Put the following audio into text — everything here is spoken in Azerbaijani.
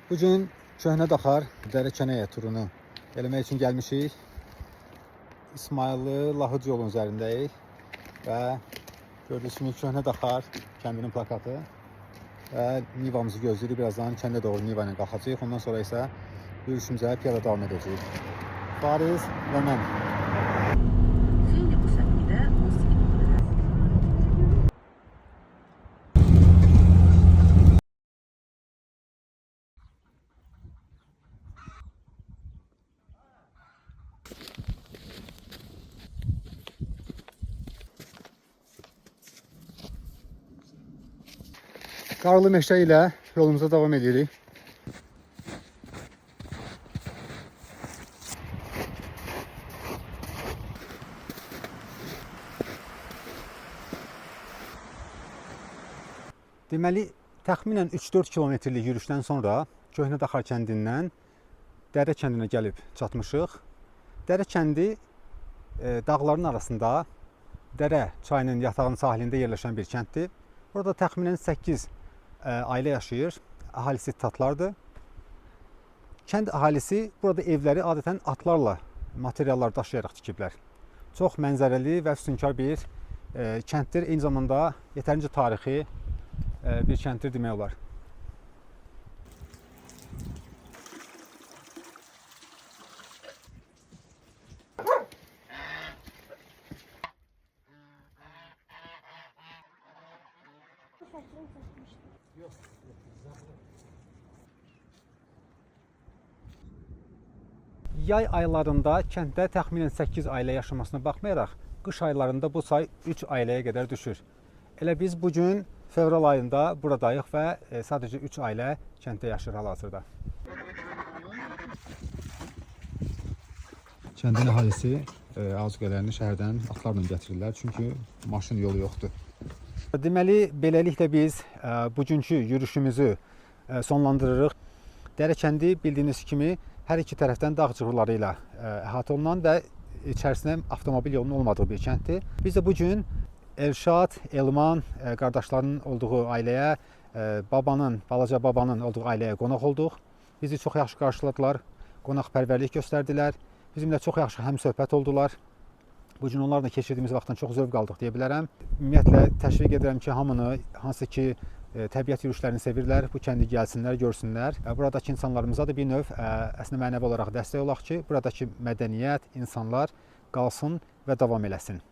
Bugün Köhnə Daxar Dərəkənəyə turunu eləmək üçün gəlmişik. İsmayıllı Lahıc yolun üzərindəyik və gördüyünüz kimi Köhnə Daxar kəndinin plakatı və Nivamızı gözləyirik. Birazdan kəndə doğru Niva ilə qalxacağıq. Ondan sonra isə yürüyüşümüzə piyada davam edəcəyik. Fariz və mən. Xeyli müsəffidə musiqi dinləyir. Qarlı meşə ilə yolumuza davam edirik. Deməli, təxminən 3-4 kilometrlik yürüyüşdən sonra Köhnə Daxar kəndindən Dərə kəndinə gəlib çatmışıq. Dərə kəndi dağların arasında Dərə çayının yatağının sahilində yerləşən bir kənddir. Burada təxminən 8 ailə yaşayır. Əhalisi tatlardır. Kənd əhalisi burada evləri adətən atlarla materiallar daşıyaraq tikiblər. Çox mənzərəli və üstünkar bir kənddir. Eyni zamanda yetərincə tarixi bir kənddir demək olar. Yay aylarında kənddə təxminən 8 ailə yaşamasına baxmayaraq, qış aylarında bu say 3 ailəyə qədər düşür. Elə biz bugün fevral ayında buradayıq və sadəcə 3 ailə kənddə yaşayır hal-hazırda. Kəndin əhalisi azuqələrini şəhərdən atlarla gətirirlər, çünki maşın yolu yoxdur. Deməli, beləliklə biz bugünkü yürüyüşümüzü sonlandırırıq. Dərə kəndi bildiyiniz kimi hər iki tərəfdən dağ cığırları ilə əhatə olunan və içərisində avtomobil yolunun olmadığı bir kənddir. Biz də bugün Elşad, Elman qardaşlarının olduğu ailəyə, balaca babanın olduğu ailəyə qonaq olduq. Bizi çox yaxşı qarşıladılar, qonaqpərvərlik göstərdilər. Bizimlə çox yaxşı həmsöhbət oldular. Bugün onlarla keçirdiyimiz vaxtdan çox zövq aldıq deyə bilərəm. Ümumiyyətlə təşviq edirəm ki, hamını, hansı ki təbiət yürüyüşlərini sevirlər, bu kəndi gəlsinlər, görsünlər. Buradakı insanlarımıza da bir növ əslində mənəvi olaraq dəstək olaq ki, buradakı mədəniyyət, insanlar qalsın və davam eləsin.